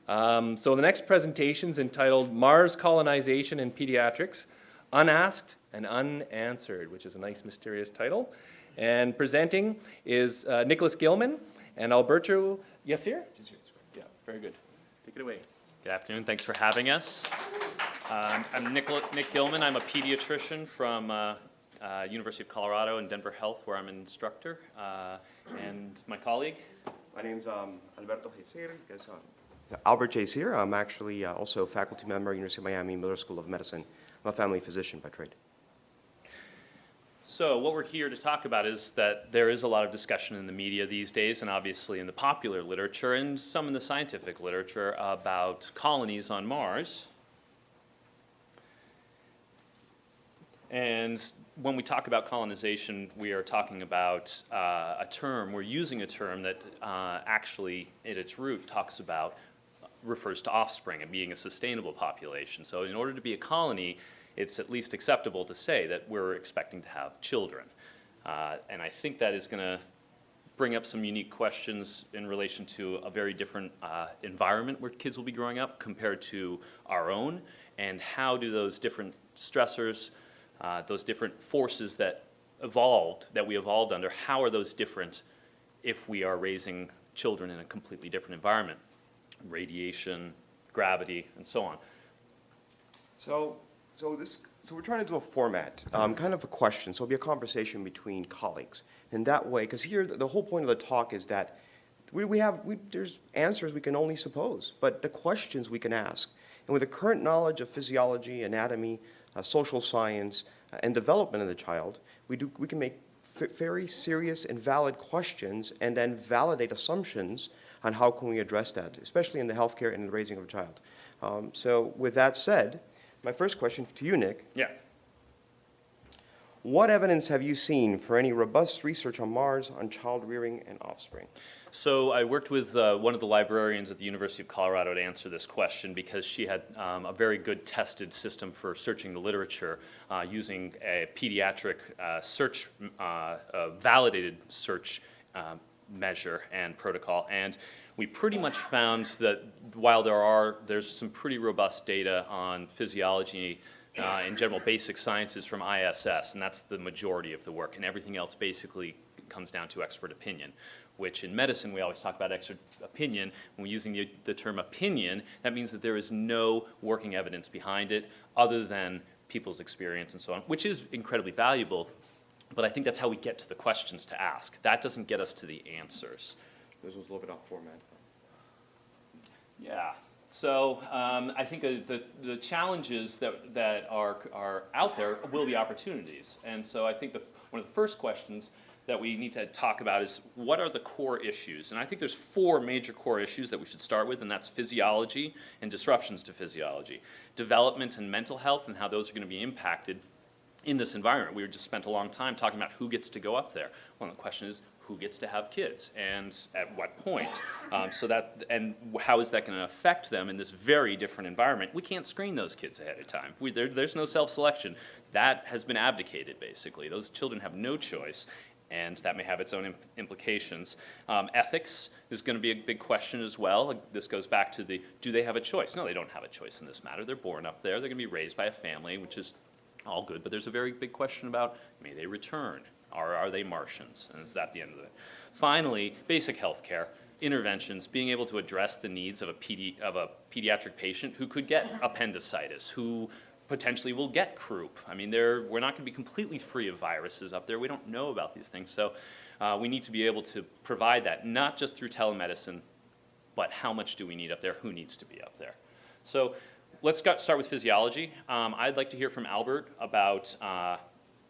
So the next presentation is entitled Mars Colonization and Pediatrics, Unasked and Unanswered, which is a nice mysterious title. And presenting is Nicholas Gilman and Alberto Jacir? Yeah, very good. Take it away. Good afternoon. Thanks for having us. I'm Nick Gilman. I'm a pediatrician from University of Colorado and Denver Health, where I'm an instructor. And my colleague? My name's Alberto Jacir. Albert Jacir. I'm actually also a faculty member at University of Miami Miller School of Medicine. I'm a family physician by trade. So what we're here to talk about is that there is a lot of discussion in the media these days, and obviously in the popular literature and some in the scientific literature, about colonies on Mars. And when we talk about colonization, we are talking about we're using a term that actually at its root refers to offspring and being a sustainable population. So in order to be a colony, it's at least acceptable to say that we're expecting to have children. And I think that is going to bring up some unique questions in relation to a very different environment where kids will be growing up compared to our own, and how do those different stressors, those different forces that we evolved under, how are those different if we are raising children in a completely different environment? Radiation, gravity, and so on. So we're trying to do a format, kind of a question. So it'll be a conversation between colleagues. And that way, because here the whole point of the talk is that there's answers we can only suppose, but the questions we can ask. And with the current knowledge of physiology, anatomy, social science, and development of the child, we can make very serious and valid questions and then validate assumptions on how can we address that, especially in the healthcare and the raising of a child. So with that said, my first question to you, Nick. Yeah. What evidence have you seen for any robust research on Mars on child rearing and offspring? So I worked with one of the librarians at the University of Colorado to answer this question, because she had a very good tested system for searching the literature using a pediatric search, validated search measure and protocol. And we pretty much found that while there's some pretty robust data on physiology in general basic sciences from ISS, and that's the majority of the work, and everything else basically comes down to expert opinion, which in medicine we always talk about expert opinion. When we're using the term opinion, that means that there is no working evidence behind it other than people's experience and so on, which is incredibly valuable. But I think that's how we get to the questions to ask. That doesn't get us to the answers. This was a little bit off format. Yeah. So I think the challenges that are out there will be opportunities. And so I think one of the first questions that we need to talk about is, what are the core issues? And I think there's 4 major core issues that we should start with, and that's physiology and disruptions to physiology, development and mental health, and how those are going to be impacted in this environment. We just spent a long time talking about who gets to go up there. Well, the question is, who gets to have kids and at what point? And how is that going to affect them in this very different environment? We can't screen those kids ahead of time. There's no self-selection. That has been abdicated, basically. Those children have no choice, and that may have its own implications. Ethics is going to be a big question as well. This goes back to do they have a choice? No, they don't have a choice in this matter. They're born up there. They're going to be raised by a family, which is all good, but there's a very big question about, may they return? Are they Martians? And is that the end of it? Finally, basic health care, interventions, being able to address the needs of a pediatric patient who could get appendicitis, who potentially will get croup. I mean, we're not going to be completely free of viruses up there. We don't know about these things. So we need to be able to provide that, not just through telemedicine, but how much do we need up there? Who needs to be up there? So let's start with physiology. I'd like to hear from Albert about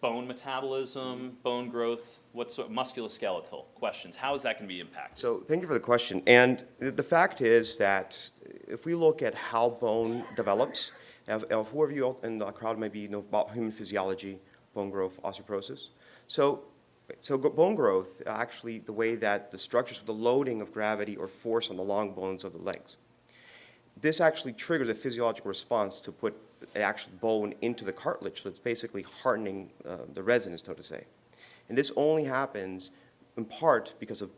bone metabolism, bone growth, musculoskeletal questions. How is that going to be impacted? So thank you for the question. And the fact is that if we look at how bone develops, if whoever you in the crowd maybe know about human physiology, bone growth, osteoporosis. So bone growth, actually the way that the structures of the loading of gravity or force on the long bones of the legs. This actually triggers a physiological response to put the actual bone into the cartilage, so it's basically hardening the resin, so to say. And this only happens in part because of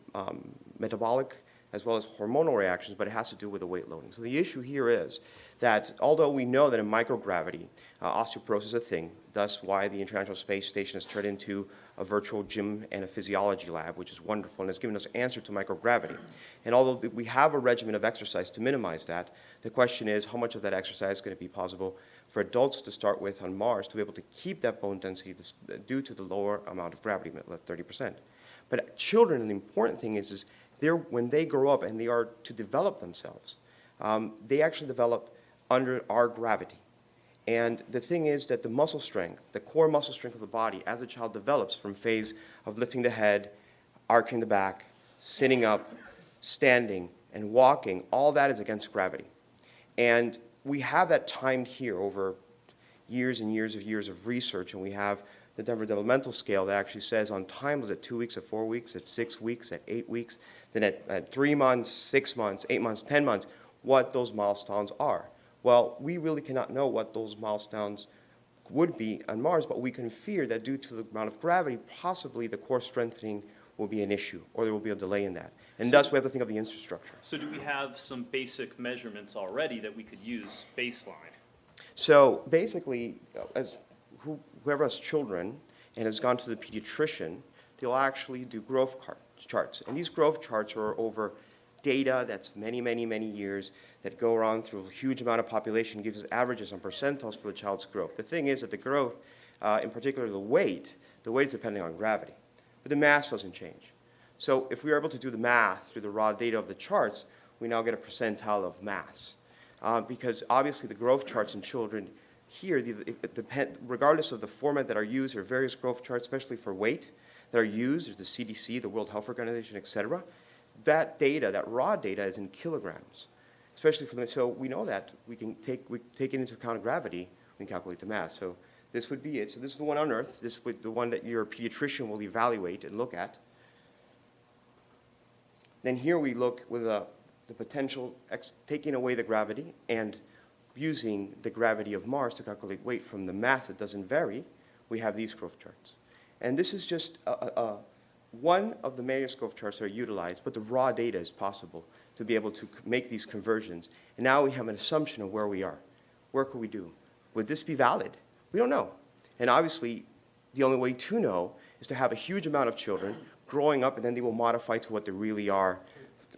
metabolic as well as hormonal reactions, but it has to do with the weight loading. So the issue here is that although we know that in microgravity, osteoporosis is a thing, thus why the International Space Station has turned into a virtual gym and a physiology lab, which is wonderful, and has given us answer to microgravity. And although we have a regimen of exercise to minimize that, the question is how much of that exercise is going to be possible for adults to start with on Mars to be able to keep that bone density due to the lower amount of gravity, 30%. But children, and the important thing is when they grow up and they are to develop themselves, they actually develop under our gravity. And the thing is that the muscle strength, the core muscle strength of the body as a child develops from phase of lifting the head, arching the back, sitting up, standing, and walking, all that is against gravity. And we have that timed here over years and years of research, and we have the Denver Developmental Scale that actually says on time was at 2 weeks, at 4 weeks, at 6 weeks, at 8 weeks, then at 3 months, 6 months, 8 months, 10 months, what those milestones are. Well, we really cannot know what those milestones would be on Mars, but we can fear that due to the amount of gravity, possibly the core strengthening will be an issue, or there will be a delay in that. And thus, we have to think of the infrastructure. So do we have some basic measurements already that we could use baseline? So basically, whoever has children and has gone to the pediatrician, they'll actually do growth charts. And these growth charts are over data that's many, many, many years that go around through a huge amount of population, gives us averages on percentiles for the child's growth. The thing is that the growth, in particular the weight is depending on gravity, but the mass doesn't change. So if we are able to do the math through the raw data of the charts, we now get a percentile of mass. Because obviously the growth charts in children here, regardless of the format that are used, there are various growth charts, especially for weight, that are used. There's the CDC, the World Health Organization, et cetera. That data, that raw data, is in kilograms, especially for them. So we know that we take it into account gravity, we can calculate the mass. So this would be it. So this is the one on Earth. This would the one that your pediatrician will evaluate and look at. Then here we look with the potential taking away the gravity and using the gravity of Mars to calculate weight from the mass that doesn't vary. We have these growth charts. And this is just one of the various growth charts that are utilized, but the raw data is possible to be able to make these conversions. And now we have an assumption of where we are. Where could we do? Would this be valid? We don't know. And obviously, the only way to know is to have a huge amount of children growing up, and then they will modify to what they really are.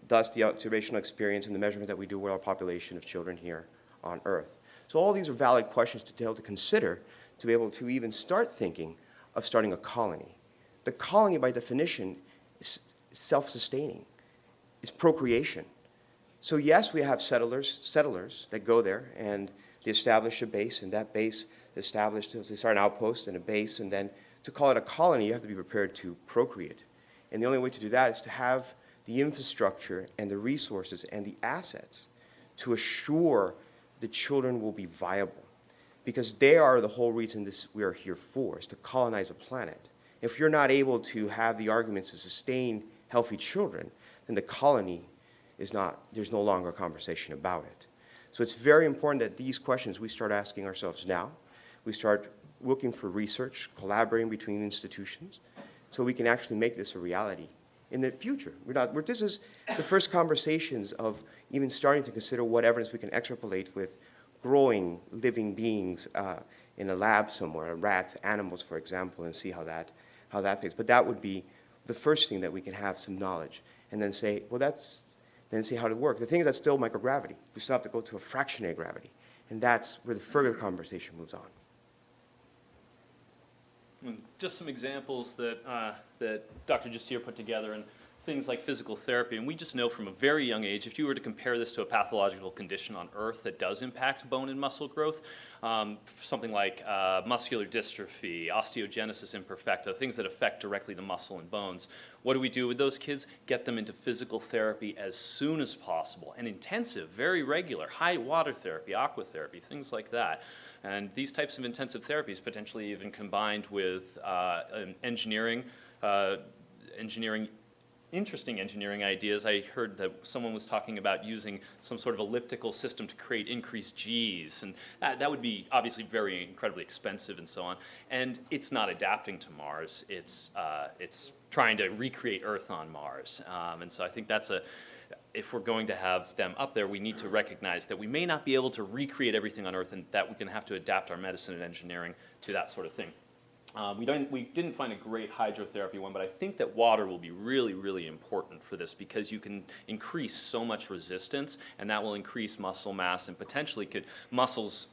Thus, the observational experience and the measurement that we do with our population of children here on Earth. So all these are valid questions to be able to consider to be able to even start thinking of starting a colony. The colony, by definition, is self-sustaining. It's procreation. So yes, we have settlers that go there, and they establish a base, and that base established, they start an outpost and a base, and then to call it a colony, you have to be prepared to procreate. And the only way to do that is to have the infrastructure and the resources and the assets to assure the children will be viable. Because they are the whole reason we are here for, is to colonize a planet. If you're not able to have the arguments to sustain healthy children, then the colony is not, there's no longer a conversation about it. So it's very important that these questions we start asking ourselves now. We start looking for research, collaborating between institutions, so we can actually make this a reality in the future. This is the first conversations of even starting to consider what evidence we can extrapolate with growing living beings in a lab somewhere, rats, animals, for example, and see how that fits. But that would be the first thing that we can have some knowledge, and then say, well, then see how it works. The thing is that's still microgravity. We still have to go to a fractionary gravity, and that's where the further conversation moves on. Just some examples that Dr. Jacir put together, and things like physical therapy. And we just know from a very young age, if you were to compare this to a pathological condition on Earth that does impact bone and muscle growth, something like muscular dystrophy, osteogenesis imperfecta, things that affect directly the muscle and bones, what do we do with those kids? Get them into physical therapy as soon as possible, and intensive, very regular, high water therapy, aqua therapy, things like that. And these types of intensive therapies, potentially even combined with interesting engineering ideas. I heard that someone was talking about using some sort of elliptical system to create increased Gs, and that would be obviously very incredibly expensive and so on. And it's not adapting to Mars. It's trying to recreate Earth on Mars. And so I think that's if we're going to have them up there, we need to recognize that we may not be able to recreate everything on Earth and that we're going to have to adapt our medicine and engineering to that sort of thing. We didn't find a great hydrotherapy one, but I think that water will be really, really important for this because you can increase so much resistance, and that will increase muscle mass and potentially muscles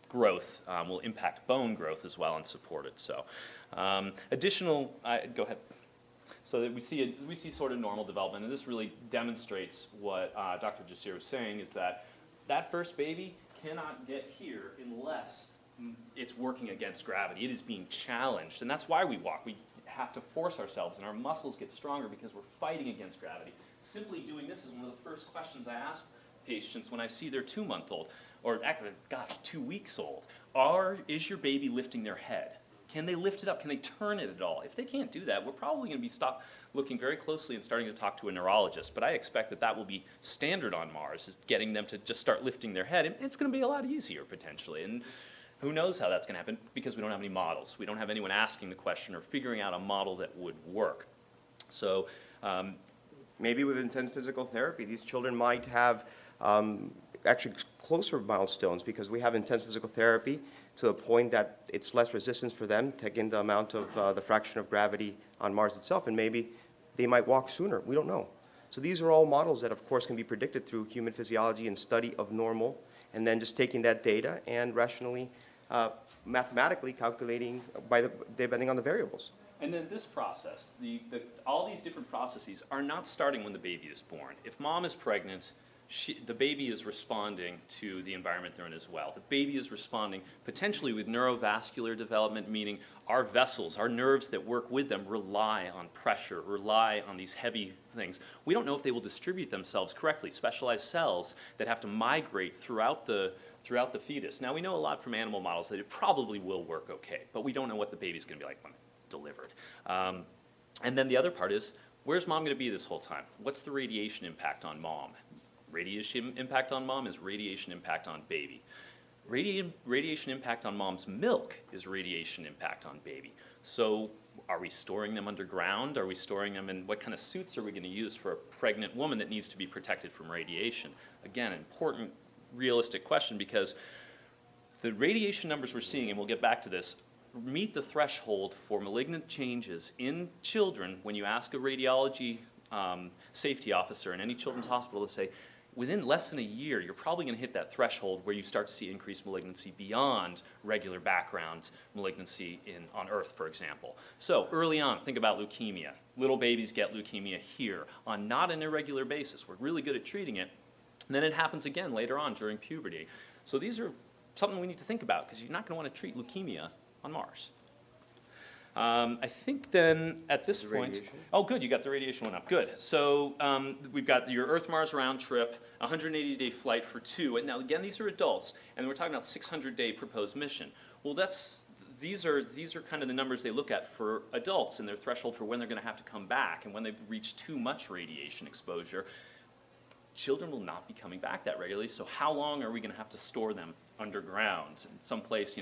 growth will impact bone growth as well and support it. So go ahead. So that we see sort of normal development, and this really demonstrates what Dr. Jacir was saying, is that first baby cannot get here unless it's working against gravity. It is being challenged, and that's why we walk. We have to force ourselves, and our muscles get stronger because we're fighting against gravity. Simply doing this is one of the first questions I ask patients when I see their 2-month-old, or actually, 2 weeks old. Is your baby lifting their head? Can they lift it up? Can they turn it at all? If they can't do that, we're probably going to be looking very closely and starting to talk to a neurologist. But I expect that will be standard on Mars, is getting them to just start lifting their head. And it's going to be a lot easier, potentially. And who knows how that's going to happen, because we don't have any models. We don't have anyone asking the question or figuring out a model that would work. So maybe with intense physical therapy, these children might have actually closer milestones, because we have intense physical therapy to the point that it's less resistance for them, taking the amount of the fraction of gravity on Mars itself, and maybe they might walk sooner. We don't know. So these are all models that, of course, can be predicted through human physiology and study of normal, and then just taking that data and rationally, mathematically calculating depending on the variables. And then this process, all these different processes are not starting when the baby is born. If mom is pregnant, the baby is responding to the environment they're in as well. The baby is responding potentially with neurovascular development, meaning our vessels, our nerves that work with them rely on pressure, rely on these heavy things. We don't know if they will distribute themselves correctly, specialized cells that have to migrate throughout the fetus. Now, we know a lot from animal models that it probably will work okay, but we don't know what the baby's going to be like when delivered. And then the other part is, where's mom going to be this whole time? What's the radiation impact on mom? Radiation impact on mom is radiation impact on baby. Radiation impact on mom's milk is radiation impact on baby. So are we storing them underground? Are we storing them in, what kind of suits are we going to use for a pregnant woman that needs to be protected from radiation? Again, an important, realistic question, because the radiation numbers we're seeing, and we'll get back to this, meet the threshold for malignant changes in children when you ask a radiology safety officer in any children's hospital to say, within less than a year, you're probably going to hit that threshold where you start to see increased malignancy beyond regular background malignancy on Earth, for example. So early on, think about leukemia. Little babies get leukemia here on not an irregular basis. We're really good at treating it. And then it happens again later on during puberty. So these are something we need to think about, because you're not going to want to treat leukemia on Mars. I think then at this point, radiation? Oh good, you got the radiation one up, good. So we've got your Earth-Mars round trip, 180-day flight for 2, and now again these are adults, and we're talking about 600-day proposed mission. Well, these are kind of the numbers they look at for adults and their threshold for when they're going to have to come back, and when they've reached too much radiation exposure. Children will not be coming back that regularly, so how long are we going to have to store them underground in some place,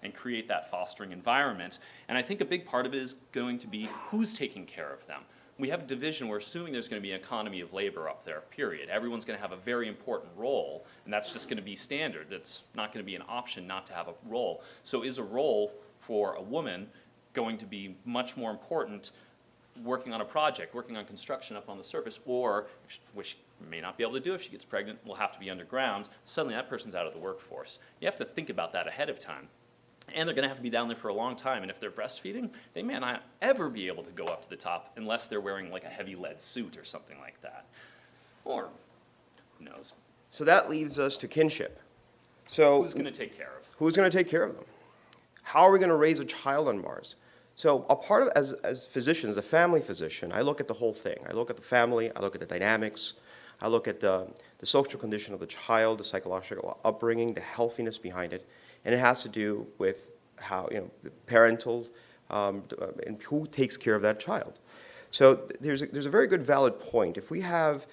and create that fostering environment? And I think a big part of it is going to be who's taking care of them. We have a division, we're assuming there's going to be an economy of labor up there, period. Everyone's going to have a very important role, and that's just going to be standard. It's not going to be an option not to have a role. So is a role for a woman going to be much more important working on a project, working on construction up on the surface, or, which may not be able to do if she gets pregnant, will have to be underground, suddenly that person's out of the workforce. You have to think about that ahead of time. And they're going to have to be down there for a long time, and if they're breastfeeding, they may not ever be able to go up to the top unless they're wearing like a heavy lead suit or something like that. Or, who knows? So that leaves us to kinship. So Who's going to take care of? who's going to take care of them? How are we going to raise a child on Mars? So a part of, as physicians, a family physician, I look at the whole thing. I look at the family, I look at the dynamics, I look at the social condition of the child, the psychological upbringing, the healthiness behind it, and it has to do with how, the parental, and who takes care of that child. So there's a very good valid point. If we have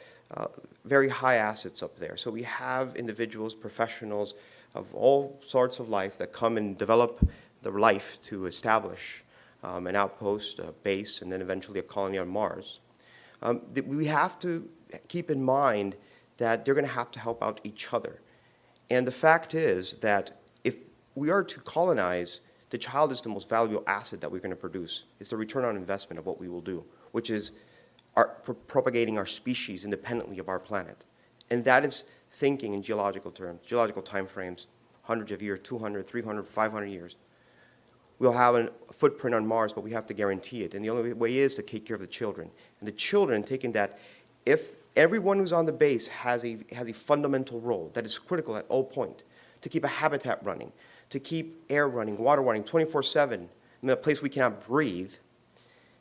very high assets up there, so we have individuals, professionals of all sorts of life that come and develop their life to establish an outpost, a base, and then eventually a colony on Mars. We have to keep in mind that they're going to have to help out each other. And the fact is that if we are to colonize, the child is the most valuable asset that we're going to produce. It's the return on investment of what we will do, which is propagating our species independently of our planet. And that is thinking in geological terms, geological time frames, hundreds of years, 200, 300, 500 years. We'll have a footprint on Mars, but we have to guarantee it. And the only way is to take care of the children. And the children, taking that, if everyone who's on the base has a fundamental role that is critical at all point, to keep a habitat running, to keep air running, water running 24/7 in a place we cannot breathe,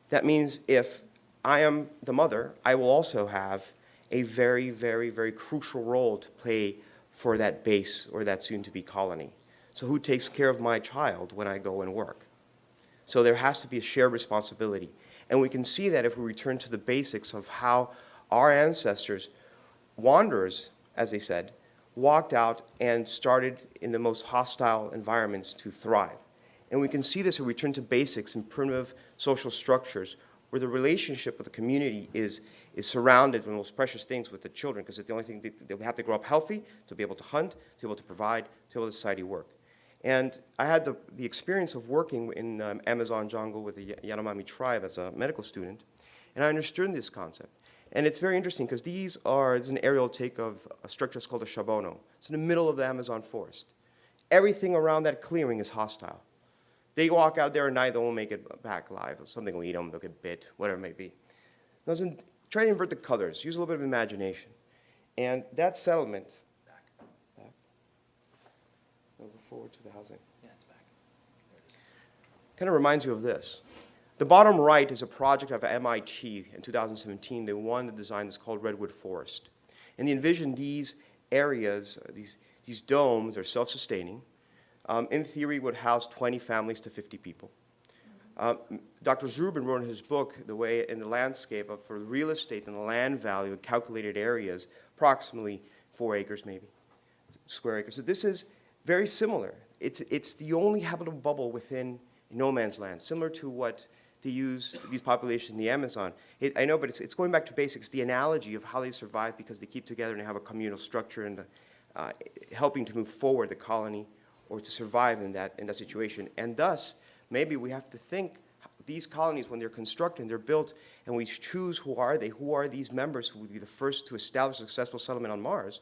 that means if I am the mother, I will also have a very, very, very crucial role to play for that base or that soon-to-be colony. So who takes care of my child when I go and work? So there has to be a shared responsibility. And we can see that if we return to the basics of how our ancestors, wanderers, as they said, walked out and started in the most hostile environments to thrive. And we can see this if we return to basics in primitive social structures where the relationship with the community is surrounded with the most precious things with the children, because it's the only thing they have to grow up healthy, to be able to hunt, to be able to provide, to be able to society work. And I had the experience of working in Amazon jungle with the Yanomami tribe as a medical student, and I understood this concept. And it's very interesting because this is an aerial take of a structure called a shabono. It's in the middle of the Amazon forest. Everything around that clearing is hostile. They walk out there at night, they won't make it back alive. Something will eat them, they'll get bit, whatever it may be. Try to invert the colors, use a little bit of imagination. And that settlement, back. Over forward to the housing. Yeah, it's back. There it is. Kind of reminds you of this. The bottom right is a project of MIT in 2017. They won the design that's called Redwood Forest. And they envisioned these areas, these domes are self-sustaining. In theory, would house 20 families to 50 people. Dr. Zubin wrote in his book, the way in the landscape of for real estate and the land value and calculated areas, approximately 4 acres maybe, square acres. So this is very similar. It's the only habitable bubble within no man's land, similar to what they use these populations in the Amazon. I know, but it's going back to basics, the analogy of how they survive because they keep together and they have a communal structure and helping to move forward the colony or to survive in that situation. And thus, maybe we have to think these colonies, when they're constructed and they're built, and we choose who are they, who are these members who would be the first to establish a successful settlement on Mars,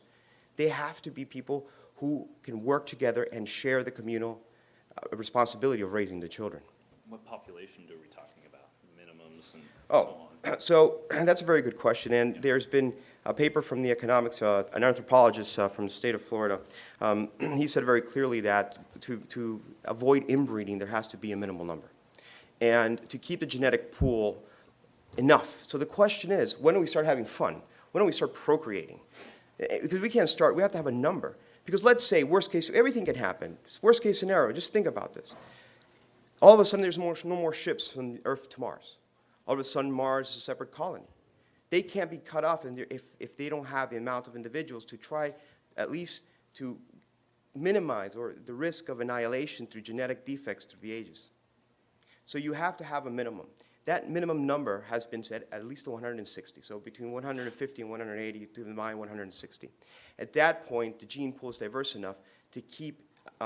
they have to be people who can work together and share the communal responsibility of raising the children. What population are we talking about? Minimums and Oh, so on? so that's a very good question, and there's been a paper from the economics, an anthropologist from the state of Florida. He said very clearly that to avoid inbreeding, there has to be a minimal number, and to keep the genetic pool enough. So the question is, when do we start having fun? When do we start procreating? Because we can't start, we have to have a number. Because let's say, worst case, everything can happen. Worst case scenario, just think about this. All of a sudden, there's no more ships from Earth to Mars. All of a sudden, Mars is a separate colony. They can't be cut off if they don't have the amount of individuals to try at least to minimize or the risk of annihilation through genetic defects through the ages. So you have to have a minimum. That minimum number has been set at least to 160. So between 150 and 180, to the mind 160. At that point, the gene pool is diverse enough to keep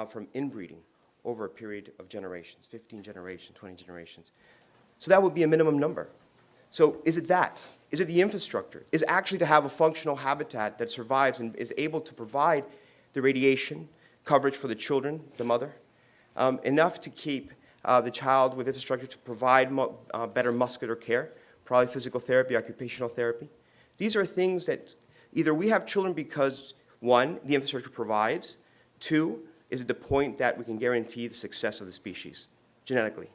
from inbreeding over a period of generations, 15 generations, 20 generations. So that would be a minimum number. So is it that? Is it the infrastructure? Is it actually to have a functional habitat that survives and is able to provide the radiation coverage for the children, the mother, enough to keep the child with infrastructure to provide better muscular care, probably physical therapy, occupational therapy? These are things that either we have children because, one, the infrastructure provides, two, is it the point that we can guarantee the success of the species genetically?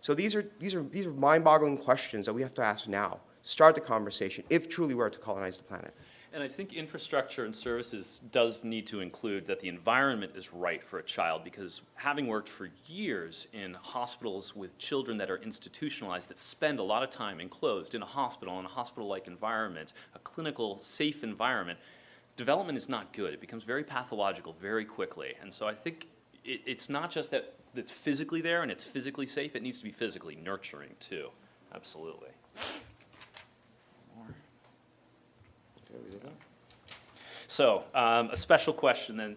So these are mind-boggling questions that we have to ask now. Start the conversation, if truly we are to colonize the planet. And I think infrastructure and services does need to include that the environment is right for a child, because having worked for years in hospitals with children that are institutionalized, that spend a lot of time enclosed in a hospital-like environment, a clinical, safe environment, development is not good. It becomes very pathological very quickly. And so I think it's not just that it's physically there and it's physically safe, it needs to be physically nurturing too. Absolutely. So a special question then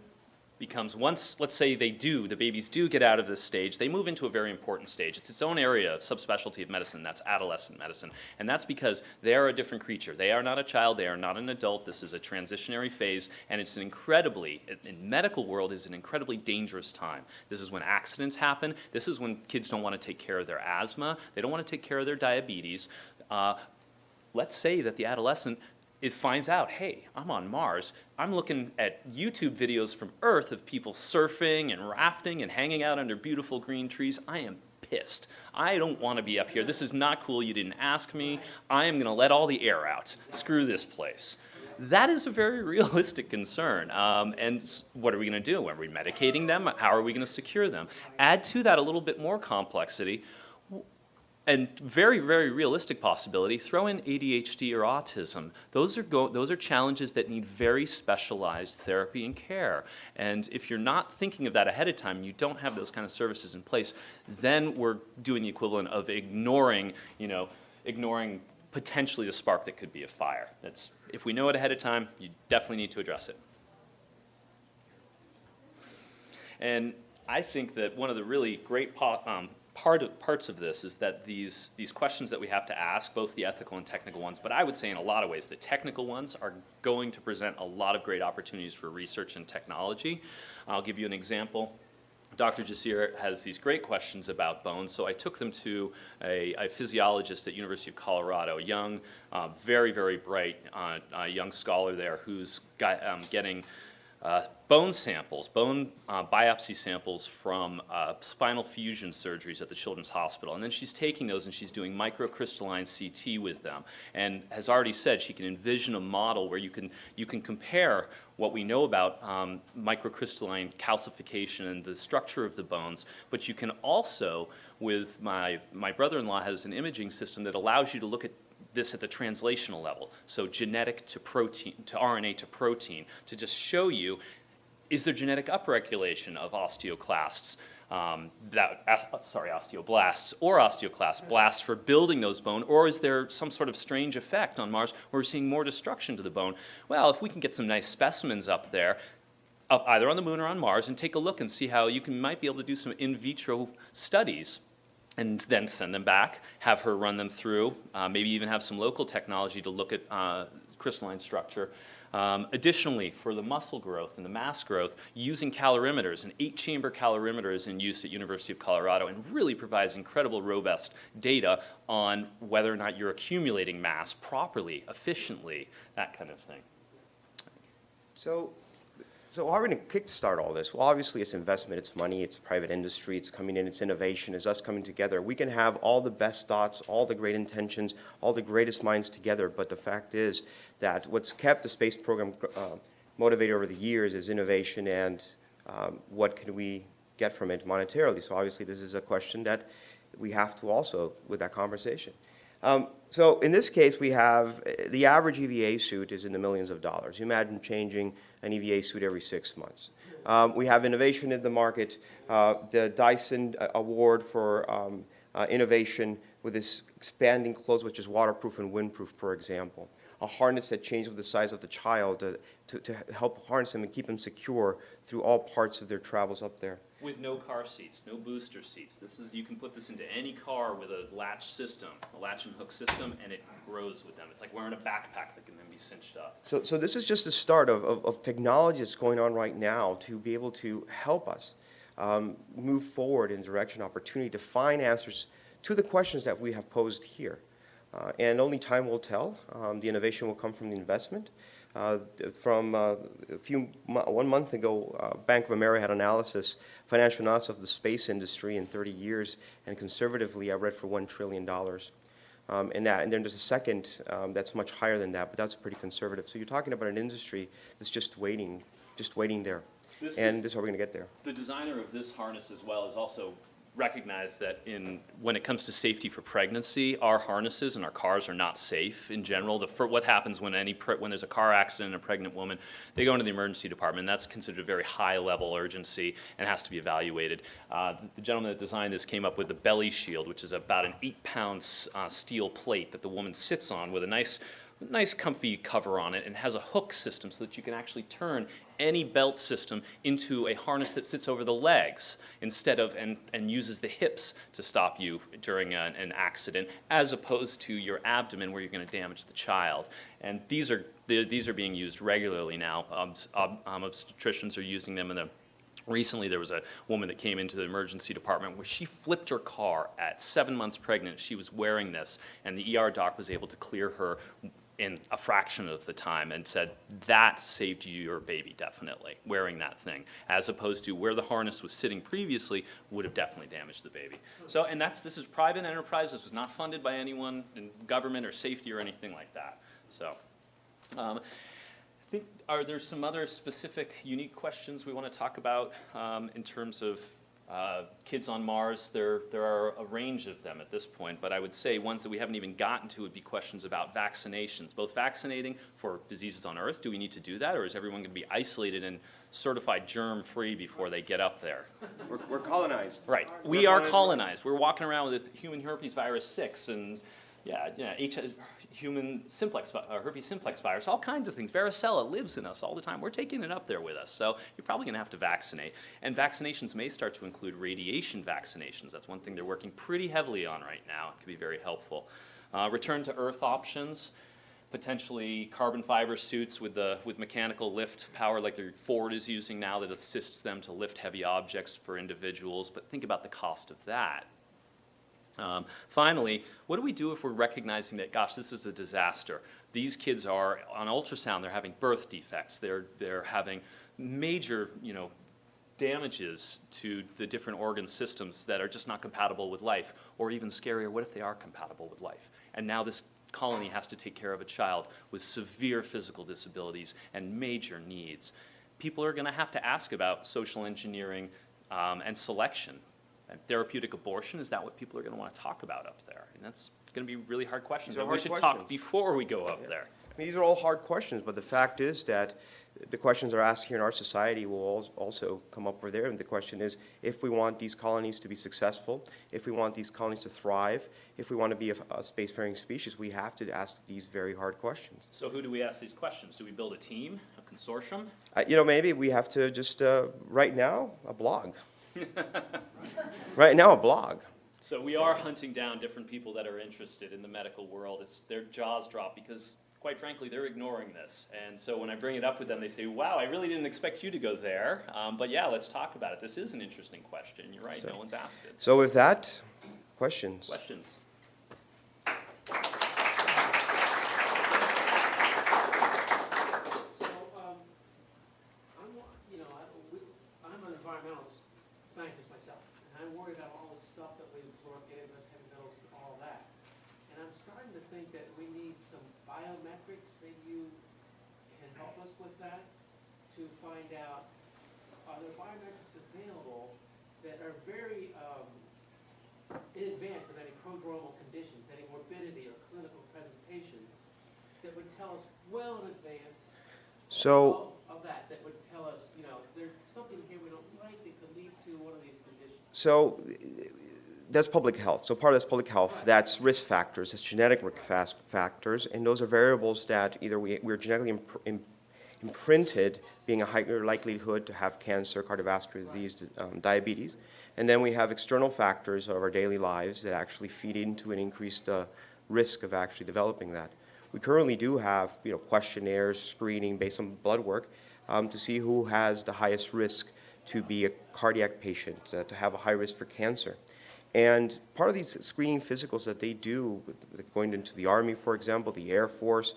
becomes, once, let's say the babies do get out of this stage, they move into a very important stage. It's its own area, subspecialty of medicine, that's adolescent medicine. And that's because they are a different creature. They are not a child, they are not an adult. This is a transitionary phase, and it's in medical world, is an incredibly dangerous time. This is when accidents happen. This is when kids don't want to take care of their asthma. They don't want to take care of their diabetes. Let's say that the adolescent, it finds out, hey, I'm on Mars. I'm looking at YouTube videos from Earth of people surfing and rafting and hanging out under beautiful green trees. I am pissed. I don't want to be up here. This is not cool. You didn't ask me. I am going to let all the air out. Screw this place. That is a very realistic concern. And what are we going to do? Are we medicating them? How are we going to secure them? Add to that a little bit more complexity. And very, very realistic possibility, throw in ADHD or autism. Those are challenges that need very specialized therapy and care. And if you're not thinking of that ahead of time, you don't have those kind of services in place, then we're doing the equivalent of ignoring potentially the spark that could be a fire. If we know it ahead of time, you definitely need to address it. And I think that one of the really great parts of this is that these questions that we have to ask, both the ethical and technical ones, but I would say in a lot of ways the technical ones are going to present a lot of great opportunities for research and technology. I'll give you an example. Dr. Jacir has these great questions about bones, so I took them to a physiologist at University of Colorado, a young, very, very bright young scholar there who's getting bone samples, bone biopsy samples from spinal fusion surgeries at the Children's Hospital. And then she's taking those and she's doing microcrystalline CT with them. And has already said she can envision a model where you can compare what we know about microcrystalline calcification and the structure of the bones, but you can also, with my brother-in-law has an imaging system that allows you to look at this at the translational level, so genetic to protein, to RNA to protein, to just show you, is there genetic upregulation of osteoclasts, osteoblasts or osteoclasts, blasts for building those bone, or is there some sort of strange effect on Mars where we're seeing more destruction to the bone? Well, if we can get some nice specimens up there, either on the moon or on Mars, and take a look and see how might be able to do some in vitro studies, and then send them back, have her run them through, maybe even have some local technology to look at crystalline structure. Additionally, for the muscle growth and the mass growth, using calorimeters, an 8-chamber calorimeter is in use at University of Colorado and really provides incredible robust data on whether or not you're accumulating mass properly, efficiently, that kind of thing. So how are we going to kickstart all this? Well, obviously it's investment, it's money, it's private industry, it's coming in, it's innovation, it's us coming together. We can have all the best thoughts, all the great intentions, all the greatest minds together, but the fact is that what's kept the space program motivated over the years is innovation and what can we get from it monetarily. So obviously this is a question that we have to also with that conversation. So in this case, we have the average EVA suit is in the millions of dollars. You imagine changing an EVA suit every 6 months. We have innovation in the market, the Dyson Award for innovation with this expanding clothes, which is waterproof and windproof, for example. A harness that changes with the size of the child to help harness them and keep them secure through all parts of their travels up there. With no car seats, no booster seats. You can put this into any car with a latch system, a latch and hook system, and it grows with them. It's like wearing a backpack that can then be cinched up. So this is just the start of technology that's going on right now to be able to help us move forward in direction, opportunity to find answers to the questions that we have posed here. And only time will tell. The innovation will come from the investment. One month ago, Bank of America had financial analysis of the space industry in 30 years, and conservatively, I read for $1 trillion. And then there's a second that's much higher than that, but that's pretty conservative. So you're talking about an industry that's just waiting there. This is how we're going to get there. The designer of this harness as well is also recognize that when it comes to safety for pregnancy, our harnesses and our cars are not safe in general. What happens when there's a car accident and a pregnant woman, they go into the emergency department, and that's considered a very high level urgency and has to be evaluated. The gentleman that designed this came up with the belly shield, which is about an 8-pound steel plate that the woman sits on with a nice nice comfy cover on it and has a hook system so that you can actually turn any belt system into a harness that sits over the legs instead of, and uses the hips to stop you during an accident, as opposed to your abdomen where you're going to damage the child. And these are being used regularly now. Obstetricians are using them in the. Recently, there was a woman that came into the emergency department where she flipped her car at 7 months pregnant. She was wearing this, and the ER doc was able to clear her in a fraction of the time and said, that saved you your baby, definitely, wearing that thing, as opposed to where the harness was sitting previously would have definitely damaged the baby. So, and this is private enterprise. This was not funded by anyone in government or safety or anything like that. So. Are there some other specific, unique questions we want to talk about in terms of kids on Mars? There are a range of them at this point, but I would say ones that we haven't even gotten to would be questions about vaccinations, both vaccinating for diseases on Earth. Do we need to do that, or is everyone going to be isolated and certified germ-free before they get up there? We're colonized. Right. We are colonized. We're walking around with human herpes virus 6 and human herpes simplex virus, all kinds of things. Varicella lives in us all the time. We're taking it up there with us. So you're probably going to have to vaccinate. And vaccinations may start to include radiation vaccinations. That's one thing they're working pretty heavily on right now. It could be very helpful. Return to Earth options, potentially carbon fiber suits with mechanical lift power like the Ford is using now that assists them to lift heavy objects for individuals. But think about the cost of that. Finally, what do we do if we're recognizing that, gosh, this is a disaster? These kids are on ultrasound. They're having birth defects. They're having major, damages to the different organ systems that are just not compatible with life. Or even scarier, what if they are compatible with life? And now this colony has to take care of a child with severe physical disabilities and major needs. People are going to have to ask about social engineering and selection. Therapeutic abortion, is that what people are going to want to talk about up there? And that's going to be really hard questions. We should talk before we go up there. I mean, these are all hard questions, but the fact is that the questions are asked here in our society will also come up over there. And the question is, if we want these colonies to be successful, if we want these colonies to thrive, if we want to be a spacefaring species, we have to ask these very hard questions. So who do we ask these questions? Do we build a team, a consortium? Maybe we have to just, right now, a blog. Right now, a blog. So we are hunting down different people that are interested in the medical world. Their jaws drop because, quite frankly, they're ignoring this. And so when I bring it up with them, they say, wow, I really didn't expect you to go there. But yeah, let's talk about it. This is an interesting question. You're right, no one's asked it. So with that, questions? Questions? I'm an environmental scientist myself, and I'm worried about all the stuff that we absorb, heavy metals, all that. And I'm starting to think that we need some biometrics. Maybe you can help us with that to find out, are there biometrics available that are very in advance of any prodromal conditions, any morbidity or clinical presentations that would tell us well in advance of that would tell us, there's something here we don't like that could lead to one of these conditions. So that's public health. So part of that's public health. Right. That's risk factors. That's genetic risk factors. And those are variables that either we're genetically imprinted, being a higher likelihood to have cancer, cardiovascular disease, diabetes. And then we have external factors of our daily lives that actually feed into an increased risk of actually developing that. We currently do have questionnaires, screening based on blood work to see who has the highest risk to be a cardiac patient, to have a high risk for cancer. And part of these screening physicals that they do, going into the Army, for example, the Air Force,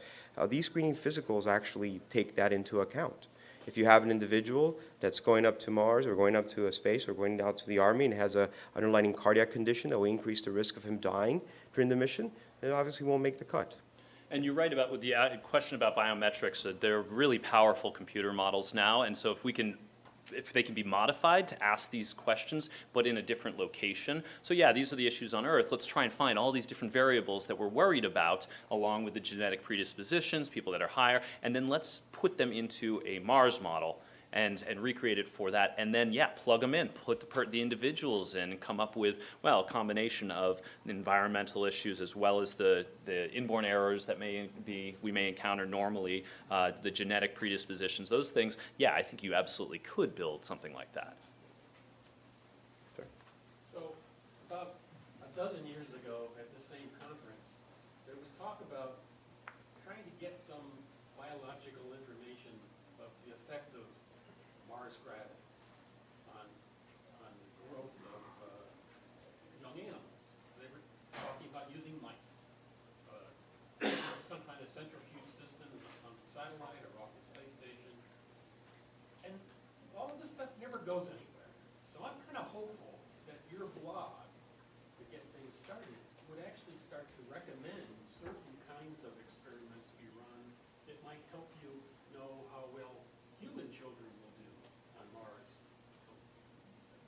these screening physicals actually take that into account. If you have an individual that's going up to Mars or going up to a space or going out to the Army and has an underlying cardiac condition that will increase the risk of him dying during the mission, it obviously won't make the cut. And you're right about with the question about biometrics. They're really powerful computer models now, and so if they can be modified to ask these questions, but in a different location. So yeah, these are the issues on Earth. Let's try and find all these different variables that we're worried about, along with the genetic predispositions, people that are higher, and then let's put them into a Mars model and recreate it for that, and then, yeah, plug them in, put the individuals in, and come up with, well, a combination of environmental issues as well as the inborn errors that we may encounter normally, the genetic predispositions, those things. Yeah, I think you absolutely could build something like that. So, about a dozen years ago, at the same conference, there was talk about trying to get some biological information of the effect of Mars gravity on the growth of young animals. They were talking about using mice, some kind of centrifuge system on the satellite or off the space station. And all of this stuff never goes anywhere. So I'm kind of hopeful that your blog, to get things started, would actually start to recommend certain kinds of experiments be run that might help you know how well human children will do on Mars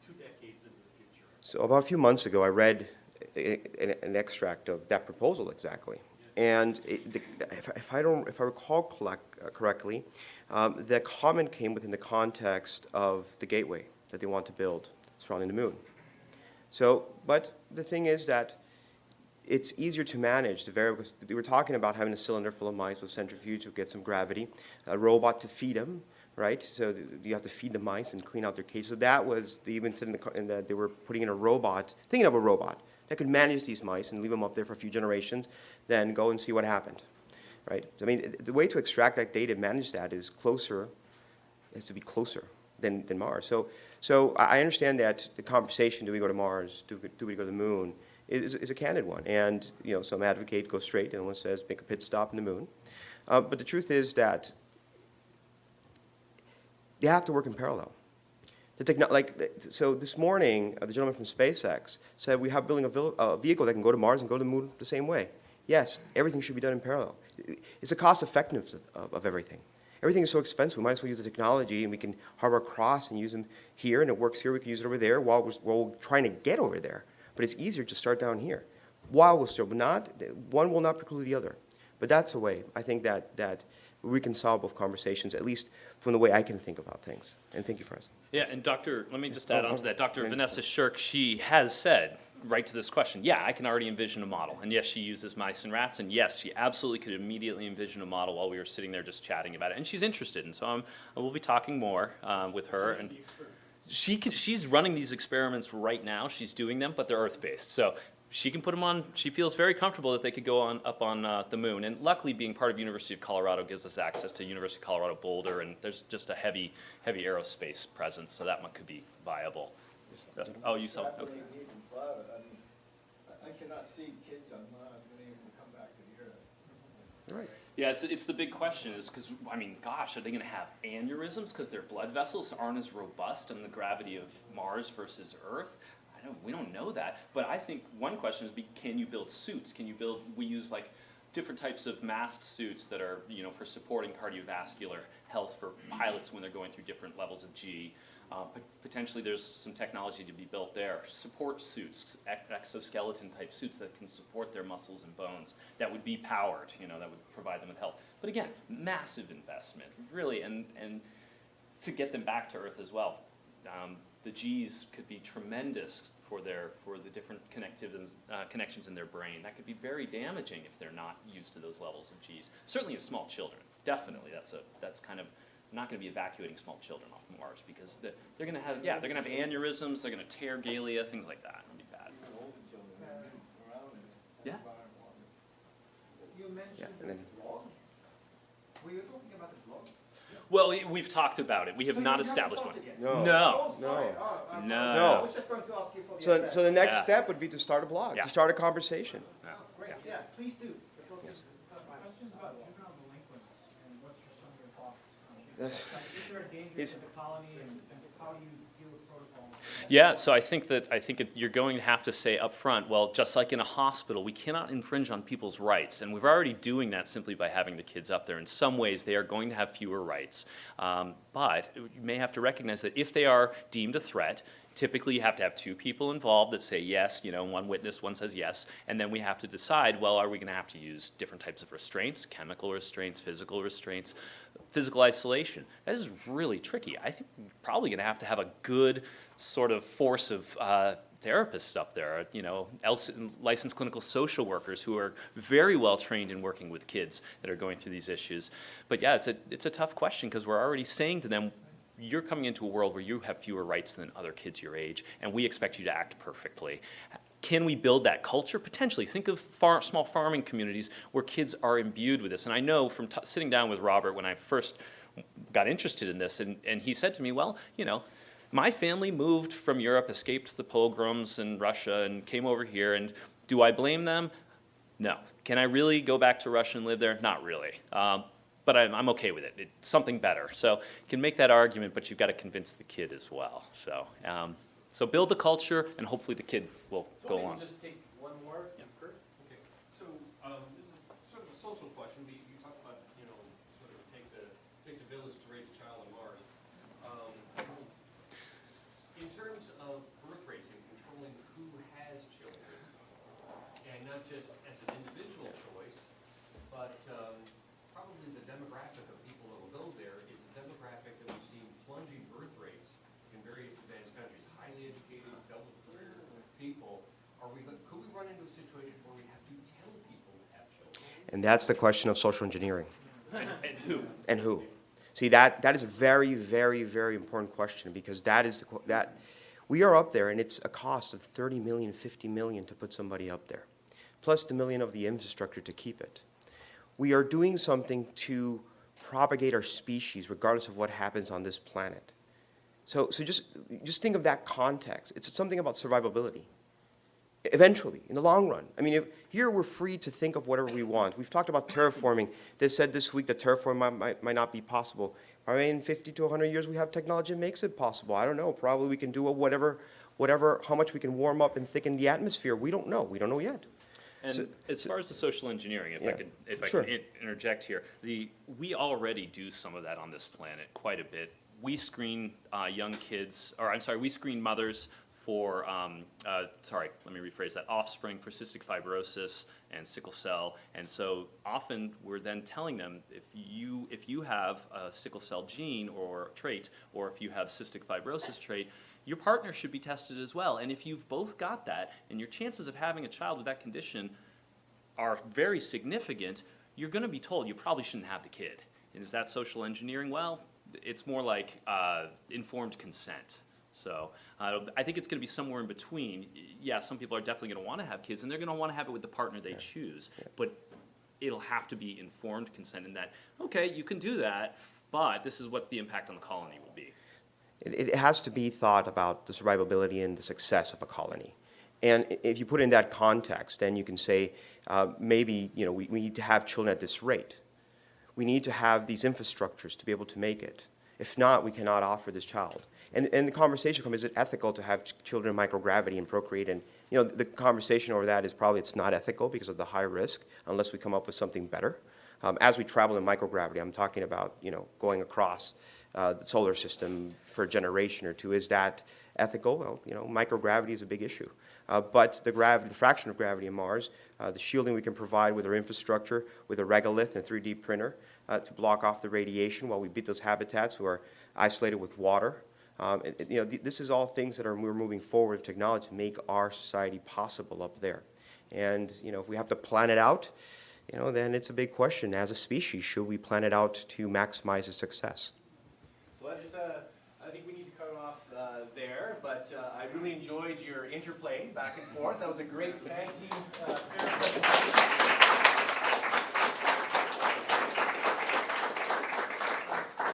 2 decades into the future. So about a few months ago, I read an extract of that proposal exactly. And if I recall correctly, the comment came within the context of the gateway that they want to build surrounding the moon. So, but the thing is that it's easier to manage the variables. They were talking about having a cylinder full of mice with centrifuge to get some gravity, a robot to feed them, right? So you have to feed the mice and clean out their cage. So that was, they even said they were putting in a robot, thinking of a robot that could manage these mice and leave them up there for a few generations, then go and see what happened, right? I mean, the way to extract that data, manage that, is closer, has to be closer than Mars. So I understand that the conversation, do we go to Mars, do we go to the moon, is a candid one. And, you know, some advocate go straight, and one says make a pit stop in the moon. But the truth is that they have to work in parallel. So this morning, the gentleman from SpaceX said we have building a vehicle that can go to Mars and go to the moon the same way. Yes, everything should be done in parallel. It's a cost effectiveness of everything. Everything is so expensive, we might as well use the technology, and we can harbor across and use them here, and it works here, we can use it over there while we're trying to get over there. But it's easier to start down here. While we're still, but not, one will not preclude the other. But that's a way, I think, that we can solve both conversations, at least from the way I can think about things. And thank you for asking. Yeah, and let me just add on to that. Dr. okay. Vanessa Shirk, she has said, right to this question, yeah, I can already envision a model. And yes, she uses mice and rats, and yes, she absolutely could immediately envision a model while we were sitting there just chatting about it. And she's interested, and so we'll be talking more with her. And she's running these experiments right now. She's doing them, but they're Earth-based. So she can put them on. She feels very comfortable that they could go up on the moon. And luckily, being part of University of Colorado gives us access to University of Colorado Boulder, and there's just a heavy aerospace presence, so that one could be viable. Oh, you saw? Okay. I cannot see kids on Mars being able to come back to the Earth. Right. Yeah, it's the big question is because, I mean, gosh, are they going to have aneurysms because their blood vessels aren't as robust in the gravity of Mars versus Earth? We don't know that, but I think one question is, can you build suits? We use like different types of masked suits that are, for supporting cardiovascular health for pilots when they're going through different levels of G. Potentially there's some technology to be built there. Support suits, exoskeleton type suits that can support their muscles and bones, that would be powered, that would provide them with health. But again, massive investment, really, and to get them back to Earth as well. The G's could be tremendous for the different connections in their brain. That could be very damaging if they're not used to those levels of G's. Certainly in small children, definitely. That's kind of not going to be evacuating small children off Mars because they're going to have aneurysms, they're going to tear galea, things like that. It'll be bad. Yeah. You mentioned and then- the blog. Were you talking about the blog? Well, we've talked about it. We have So not you haven't established one. started yet? No. No. Oh, sorry. No. Oh, No. No. I was just going to ask you for the So address. the next Yeah. step would be to start a blog, Yeah. to start a conversation. Oh, great, yeah, please do. Questions about juvenile delinquents, and what's some of your thoughts on That's- is there a danger Is- to the colony, and how do you deal with protocols? Yeah, so I think you're going to have to say up front, well, just like in a hospital, we cannot infringe on people's rights, and we're already doing that simply by having the kids up there. In some ways, they are going to have fewer rights, but you may have to recognize that if they are deemed a threat, typically you have to have 2 people involved that say yes, one witness, one says yes, and then we have to decide, well, are we going to have to use different types of restraints, chemical restraints, physical restraints? physical isolation. This is really tricky. I think we're probably going to have a good sort of force of therapists up there, licensed clinical social workers who are very well trained in working with kids that are going through these issues. But yeah, it's a tough question because we're already saying to them, you're coming into a world where you have fewer rights than other kids your age, and we expect you to act perfectly. Can we build that culture? Potentially. Think of small farming communities where kids are imbued with this. And I know from sitting down with Robert when I first got interested in this, and he said to me, well, my family moved from Europe, escaped the pogroms in Russia, and came over here, and do I blame them? No. Can I really go back to Russia and live there? Not really. But I'm okay with it. It's something better. So you can make that argument, but you've got to convince the kid as well. So build the culture, and hopefully the kid will go So on. maybe just take one more, Yeah. Kurt? Okay, so, this is sort of a social question, but you talked about, sort of takes a village to raise a child on Mars. In terms of birth rates and controlling who has children, and not just as an individual choice, but, probably the demographic of people that will go there is the demographic that we've seen plunging birth rates in various advanced countries, highly educated, double career people. Could we run into a situation where we have to tell people to have children? And that's the question of social engineering. And who? And who? See, that is a very, very, very important question, because that is that we are up there, and it's a cost of 30 million, 50 million to put somebody up there, plus the million of the infrastructure to keep it. We are doing something to propagate our species regardless of what happens on this planet. So just think of that context. It's something about survivability. Eventually, in the long run. I mean, here we're free to think of whatever we want. We've talked about terraforming. They said this week that terraforming might not be possible. I mean, in 50 to 100 years, we have technology that makes it possible. I don't know. Probably we can do whatever, how much we can warm up and thicken the atmosphere. We don't know. We don't know yet. And as far as the social engineering, if I Sure. can interject here, we already do some of that on this planet quite a bit. We screen we screen mothers for, let me rephrase that, offspring for cystic fibrosis and sickle cell. And so often we're then telling them, if you have a sickle cell gene or trait, or if you have cystic fibrosis trait, your partner should be tested as well. And if you've both got that, and your chances of having a child with that condition are very significant, you're going to be told you probably shouldn't have the kid. And is that social engineering? Well, it's more like informed consent. So I think it's going to be somewhere in between. Yeah, some people are definitely going to want to have kids, and they're going to want to have it with the partner they choose. But it'll have to be informed consent in that, okay, you can do that, but this is what the impact on the colony will be. It has to be thought about the survivability and the success of a colony. And if you put it in that context, then you can say, maybe we need to have children at this rate. We need to have these infrastructures to be able to make it. If not, we cannot offer this child. And the conversation comes, is it ethical to have children in microgravity and procreate? And the conversation over that is probably it's not ethical because of the high risk, unless we come up with something better. As we travel in microgravity, I'm talking about going across the solar system for a generation or two. Is that ethical? Well, microgravity is a big issue. But the fraction of gravity in Mars, the shielding we can provide with our infrastructure, with a regolith and a 3D printer to block off the radiation while we build those habitats who are isolated with water. This is all things that we're moving forward with technology to make our society possible up there. And if we have to plan it out, then it's a big question. As a species, should we plan it out to maximize the success? So let's, I think we need to cut it off there, but I really enjoyed your interplay back and forth. That was a great tag team pair presentation.